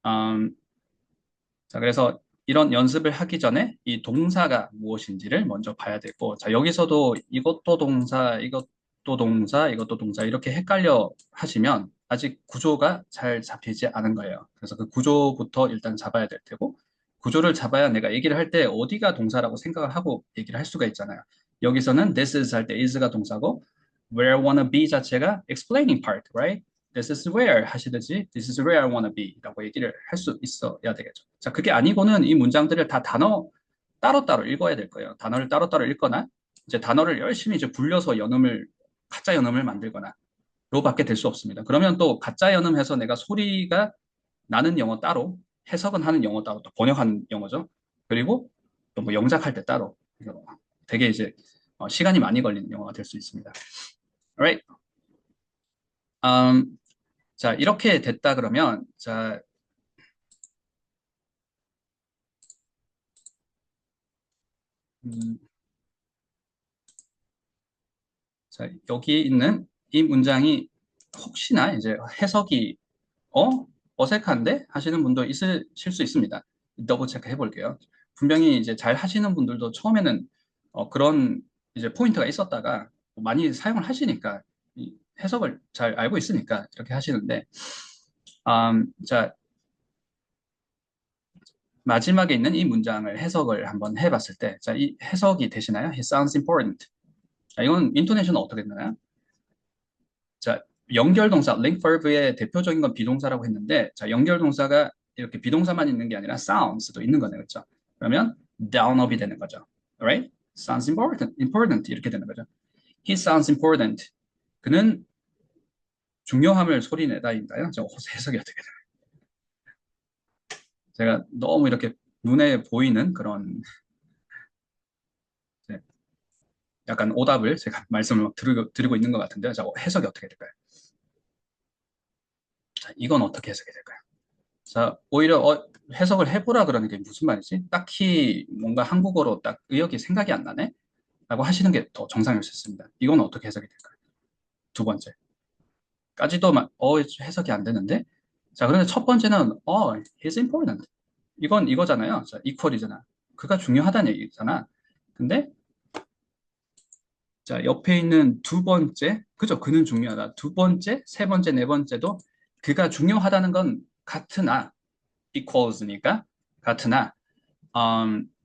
자, 그래서 이런 연습을 하기 전에 이 동사가 무엇인지를 먼저 봐야 되고, 자, 여기서도 이것도 동사, 이것도 동사, 이것도 동사 이렇게 헷갈려 하시면 아직 구조가 잘 잡히지 않은 거예요. 그래서 그 구조부터 일단 잡아야 될 테고, 구조를 잡아야 내가 얘기를 할 때 어디가 동사라고 생각을 하고 얘기를 할 수가 있잖아요. 여기서는 this is 할 때 is가 동사고, where I wanna be 자체가 explaining part, right? This is where 하시듯이 this is where I wanna be 라고 얘기를 할 수 있어야 되겠죠. 자, 그게 아니고는 이 문장들을 다 단어 따로따로 읽어야 될 거예요. 단어를 따로따로 읽거나 이제 단어를 열심히 이제 불려서 가짜 연음을 만들거나 로밖에 될 수 없습니다. 그러면 또 가짜 연음해서 내가 소리가 나는 영어 따로, 해석은 하는 영어 따로, 또 번역하는 영어죠. 그리고 또 뭐 영작할 때 따로. 되게 이제 시간이 많이 걸리는 영어가 될 수 있습니다. Alright. 자, 이렇게 됐다 그러면 자, 자, 여기 있는 이 문장이 혹시나 이제 해석이 어색한데 하시는 분도 있으실 수 있습니다. 더블 체크 해볼게요. 분명히 이제 잘 하시는 분들도 처음에는 그런 이제 포인트가 있었다가 많이 사용을 하시니까 해석을 잘 알고 있으니까 이렇게 하시는데 자, 마지막에 있는 이 문장을 해석을 한번 해봤을 때, 자, 이 해석이 되시나요? It sounds important. 자, 이건 인토네이션은 어떻게 되나요? 자, 연결동사, link verb의 대표적인 건 비동사라고 했는데, 자, 연결동사가 이렇게 비동사만 있는 게 아니라 sounds도 있는 거네요, 그렇죠? 그러면 down up이 되는 거죠. Alright? Sounds important 이렇게 되는 거죠. He sounds important. 그는 중요함을 소리내다인가요? 저 해석이 어떻게 되나요? 제가 너무 이렇게 눈에 보이는 그런 약간 오답을 제가 말씀을 드리고 있는 것 같은데요. 자, 해석이 어떻게 될까요? 자, 이건 어떻게 해석이 될까요? 자, 오히려 해석을 해보라 그러는 게 무슨 말이지? 딱히 뭔가 한국어로 딱 의역이 생각이 안 나네? 라고 하시는 게 더 정상일 수 있습니다. 이건 어떻게 해석이 될까요? 두 번째. 까지도 해석이 안 되는데? 자, 그런데 첫 번째는 he's important. 이건 이거잖아요. 자, equal이잖아. 그가 중요하다는 얘기잖아. 근데 자, 옆에 있는 두 번째, 그죠? 그는 중요하다. 두 번째, 세 번째, 네 번째도 그가 중요하다는 건 같으나, equals니까 같으나,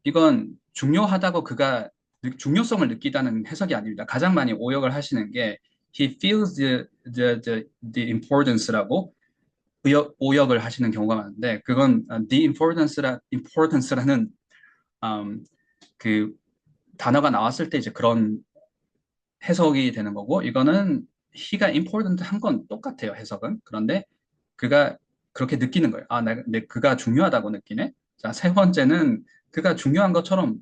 이건 중요하다고 그가 중요성을 느끼다는 해석이 아닙니다. 가장 많이 오역을 하시는 게 he feels the importance라고 오역을 하시는 경우가 많은데 그건 the importance라는 음, 그 단어가 나왔을 때 이제 그런 해석이 되는 거고 이거는 he가 important 한 건 똑같아요 해석은 그런데 그가 그렇게 느끼는 거예요. 그가 중요하다고 느끼네. 자, 세 번째는 그가 중요한 것처럼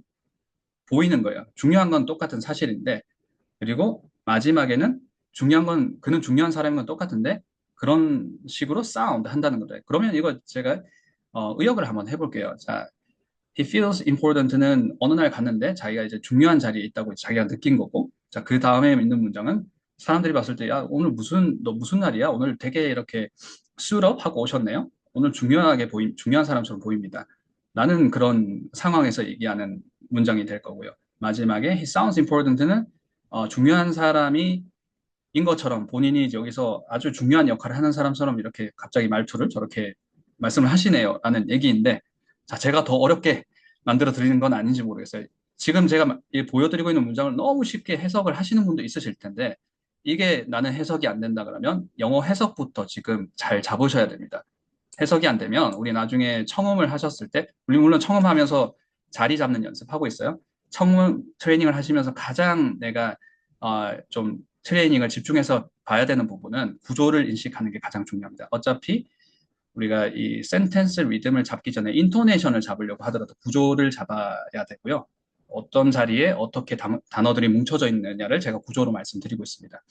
보이는 거예요. 중요한 건 똑같은 사실인데 그리고 마지막에는 중요한 건 그는 중요한 사람인 건 똑같은데 그런 식으로 사운드 한다는 거죠. 그러면 이거 제가 의역을 한번 해볼게요. 자, he feels important는 어느 날 갔는데 자기가 이제 중요한 자리에 있다고 자기가 느낀 거고 자, 그 다음에 있는 문장은 사람들이 봤을 때 야, 오늘 너 무슨 날이야? 오늘 되게 이렇게 수업 하고 오셨네요. 오늘 중요한 사람처럼 보입니다. 라는 그런 상황에서 얘기하는 문장이 될 거고요. 마지막에 he sounds important는 중요한 사람이 인 것처럼 본인이 이제 여기서 아주 중요한 역할을 하는 사람처럼 이렇게 갑자기 말투를 저렇게 말씀을 하시네요. 라는 얘기인데, 자, 제가 더 어렵게 만들어 드리는 건 아닌지 모르겠어요. 지금 제가 보여드리고 있는 문장을 너무 쉽게 해석을 하시는 분도 있으실 텐데, 이게 나는 해석이 안 된다 그러면 영어 해석부터 지금 잘 잡으셔야 됩니다. 해석이 안 되면 우리 나중에 청음을 하셨을 때, 우리 물론 청음하면서 자리 잡는 연습하고 있어요. 청음 트레이닝을 하시면서 가장 내가 좀 트레이닝을 집중해서 봐야 되는 부분은 구조를 인식하는 게 가장 중요합니다. 어차피 우리가 이 센텐스 리듬을 잡기 전에 인토네이션을 잡으려고 하더라도 구조를 잡아야 되고요. 어떤 자리에 어떻게 단어들이 뭉쳐져 있느냐를 제가 구조로 말씀드리고 있습니다.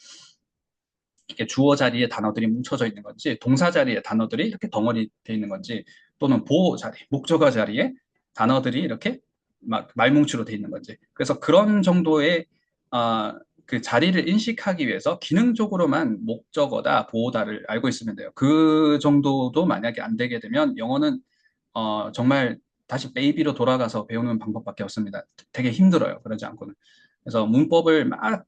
이게 주어 자리에 단어들이 뭉쳐져 있는 건지, 동사 자리에 단어들이 이렇게 덩어리 돼 있는 건지, 또는 보호 자리, 목적어 자리에 단어들이 이렇게 막 말뭉치로 돼 있는 건지. 그래서 그런 정도의 그 자리를 인식하기 위해서 기능적으로만 목적어다, 보호다를 알고 있으면 돼요. 그 정도도 만약에 안 되게 되면 영어는 정말 다시 베이비로 돌아가서 배우는 방법밖에 없습니다. 되게 힘들어요. 그러지 않고는. 그래서 문법을 막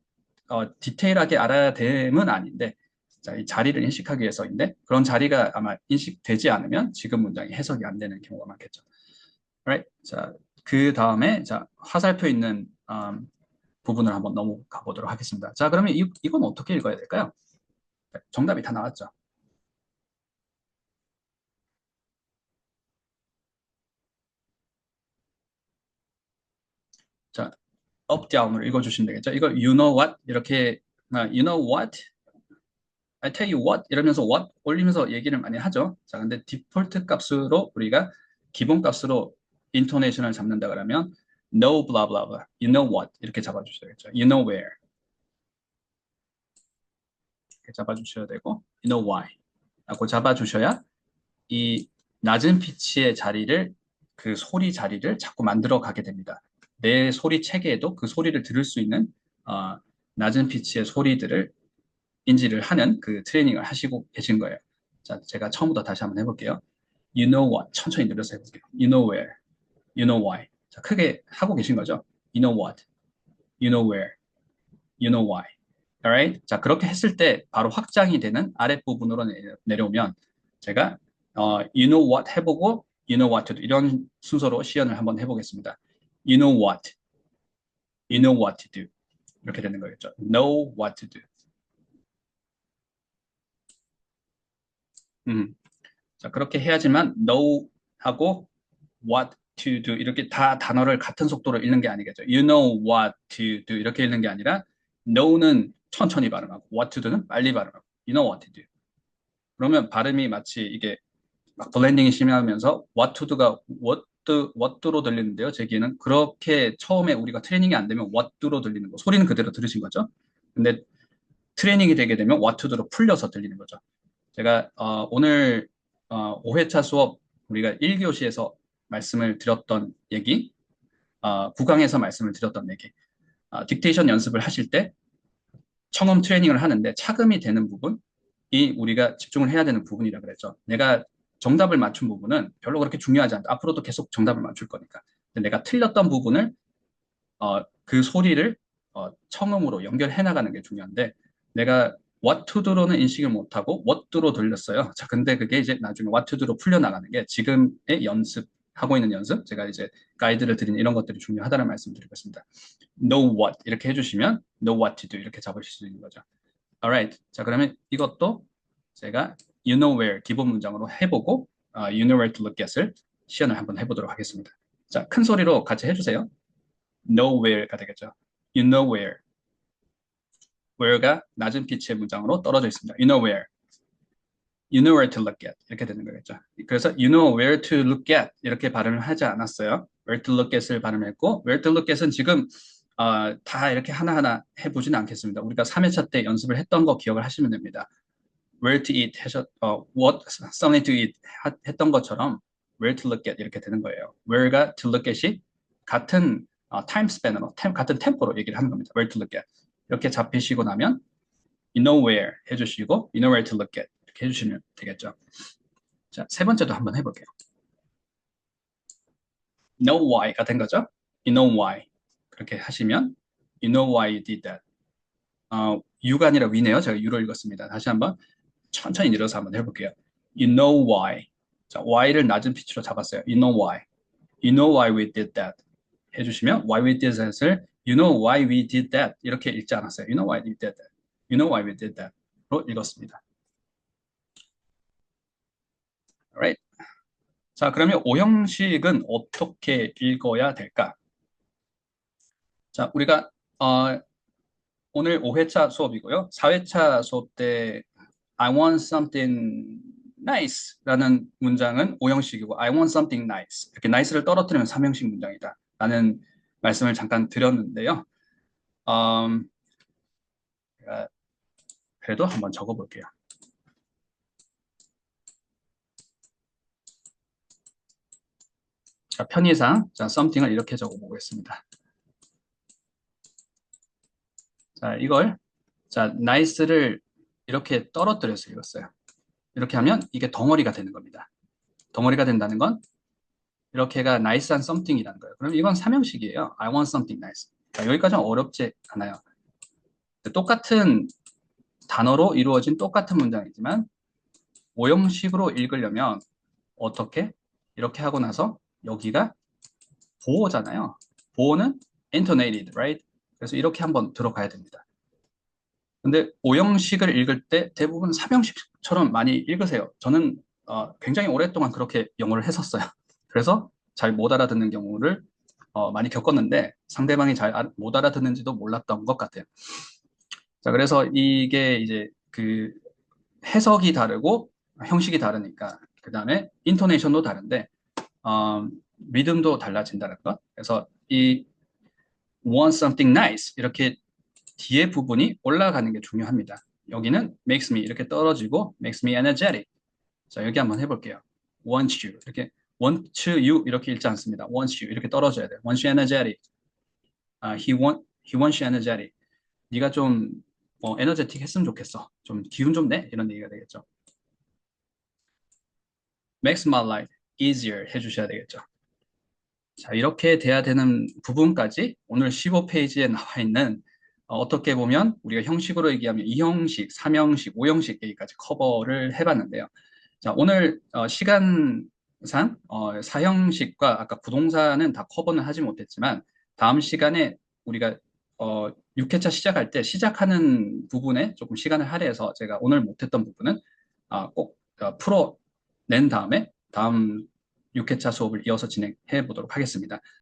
디테일하게 알아야 됨은 아닌데 자, 이 자리를 인식하기 위해서인데 그런 자리가 아마 인식되지 않으면 지금 문장이 해석이 안 되는 경우가 많겠죠. Right? 자, 그 다음에 자, 화살표 있는 부분을 한번 넘어가 보도록 하겠습니다. 자, 그러면 이건 어떻게 읽어야 될까요? 네, 정답이 다 나왔죠. 자, up down으로 읽어주시면 되겠죠. 이걸 you know what 이렇게 you know what I tell you what 이러면서 what 올리면서 얘기를 많이 하죠. 자, 근데 디폴트 값으로 우리가 기본 값으로 인토네이션을 잡는다 그러면 no blah blah blah, you know what 이렇게 잡아주셔야겠죠. You know where 이렇게 잡아주셔야 되고 you know why 라고 잡아주셔야 이 낮은 피치의 자리를 그 소리 자리를 자꾸 만들어 가게 됩니다. 내 소리 체계에도 그 소리를 들을 수 있는 어, 낮은 피치의 소리들을 인지를 하는 그 트레이닝을 하시고 계신 거예요. 자, 제가 처음부터 다시 한번 해볼게요. You know what. 천천히 늘려서 해볼게요. You know where. You know why. 자, 크게 하고 계신 거죠. You know what. You know where. You know why. Alright? 자, 그렇게 했을 때 바로 확장이 되는 아랫부분으로 내려오면 제가 you know what 해보고 you know what to do 이런 순서로 시연을 한번 해보겠습니다. You know what. You know what to do. 이렇게 되는 거겠죠. Know what to do. 자, 그렇게 해야지만 know 하고 what to do 이렇게 다 단어를 같은 속도로 읽는 게 아니겠죠. You know what to do 이렇게 읽는 게 아니라 know는 천천히 발음하고 what to do는 빨리 발음하고 you know what to do. 그러면 발음이 마치 이게 막 블렌딩이 심하면서 what to do가 what do로 들리는데요. 제 귀에는 그렇게 처음에 우리가 트레이닝이 안 되면 what do로 들리는 거. 소리는 그대로 들으신 거죠. 근데 트레이닝이 되게 되면 what to do로 풀려서 들리는 거죠. 제가 오늘 5회차 수업 우리가 1교시에서 말씀을 드렸던 얘기, 9강에서 말씀을 드렸던 얘기, 딕테이션 연습을 하실 때 청음 트레이닝을 하는데 차금이 되는 부분이 우리가 집중을 해야 되는 부분이라 그랬죠. 내가 정답을 맞춘 부분은 별로 그렇게 중요하지 않다. 앞으로도 계속 정답을 맞출 거니까. 근데 내가 틀렸던 부분을 그 소리를 청음으로 연결해 나가는 게 중요한데 내가 what to do로는 인식을 못하고 what do로 돌렸어요. 자, 근데 그게 이제 나중에 what to do로 풀려나가는 게 지금의 하고 있는 연습, 제가 이제 가이드를 드린 이런 것들이 중요하다는 말씀 드리고 있습니다. know what 이렇게 해주시면 know what to do 이렇게 잡으실 수 있는 거죠. Alright. 자, 그러면 이것도 제가 you know where 기본 문장으로 해보고 you know where to look at을 시연을 한번 해보도록 하겠습니다. 자, 큰 소리로 같이 해주세요. know where가 되겠죠. You know where. where가 낮은 피치의 문장으로 떨어져 있습니다. You know where. You know where to look at. 이렇게 되는 거겠죠. 그래서 you know where to look at 이렇게 발음을 하지 않았어요. where to look at을 발음했고 where to look at은 지금 다 이렇게 하나하나 해보지는 않겠습니다. 우리가 3회차 때 연습을 했던 거 기억을 하시면 됩니다. where to eat what something to eat 했던 것처럼 where to look at 이렇게 되는 거예요. where가 to look at이 같은 타임 스팬으로 같은 템포로 얘기를 하는 겁니다. where to look at 이렇게 잡히시고 나면 you know where 해주시고 you know where to look at 이렇게 해주시면 되겠죠. 자, 세 번째도 한번 해볼게요. know why가 된 거죠. you know why 그렇게 하시면 you know why you did that. you가 아니라 we네요. 제가 you로 읽었습니다. 다시 한번 천천히 내려서 한번 해볼게요. You know why. 자, why를 낮은 피치로 잡았어요. You know why. You know why we did that. 해주시면 why we did that을 You know why we did that 이렇게 읽지 않았어요. You know why we did that. You know why we did that로 읽었습니다. Alright. 자, 그러면 오형식은 어떻게 읽어야 될까? 자, 우리가 오늘 5회차 수업이고요. 4회차 수업 때 I want something nice 라는 문장은 5형식이고 I want something nice 이렇게 nice를 떨어뜨리면 3형식 문장이다 라는 말씀을 잠깐 드렸는데요. 그래도 한번 적어볼게요. 자, 편의상 자, something을 이렇게 적어보겠습니다. 자, 이걸 자, nice를 이렇게 떨어뜨려서 읽었어요. 이렇게 하면 이게 덩어리가 되는 겁니다. 덩어리가 된다는 건 이렇게가 nice한 something이라는 거예요. 그럼 이건 3형식이에요. I want something nice. 자, 여기까지는 어렵지 않아요. 똑같은 단어로 이루어진 똑같은 문장이지만 5형식으로 읽으려면 어떻게? 이렇게 하고 나서 여기가 보호잖아요. 보호는 intonated, right? 그래서 이렇게 한번 들어가야 됩니다. 근데 5형식을 읽을 때 대부분 3형식처럼 많이 읽으세요. 저는 굉장히 오랫동안 그렇게 영어를 했었어요. 그래서 잘 못 알아듣는 경우를 많이 겪었는데 상대방이 잘 못 알아듣는지도 몰랐던 것 같아요. 자, 그래서 이게 이제 그 해석이 다르고 형식이 다르니까 그 다음에 인토네이션도 다른데 리듬도 달라진다는 것. 그래서 이 want something nice 이렇게 뒤에 부분이 올라가는 게 중요합니다. 여기는 makes me 이렇게 떨어지고 makes me energetic. 자, 여기 한번 해볼게요. wants you 이렇게 want you 이렇게 읽지 않습니다. wants you 이렇게 떨어져야 돼요. wants you energetic. he wants you energetic. 네가 좀 에너제틱 했으면 좋겠어. 좀 기운 좀 내. 이런 얘기가 되겠죠. makes my life easier 해주셔야 되겠죠. 자, 이렇게 돼야 되는 부분까지 오늘 15페이지에 나와 있는 어떻게 보면 우리가 형식으로 얘기하면 2형식, 3형식, 5형식 얘기까지 커버를 해봤는데요. 자, 오늘 시간상 4형식과 아까 부동사는 다 커버는 하지 못했지만 다음 시간에 우리가 6회차 시작할 때 시작하는 부분에 조금 시간을 할애해서 제가 오늘 못했던 부분은 꼭 풀어낸 다음에 다음 6회차 수업을 이어서 진행해 보도록 하겠습니다.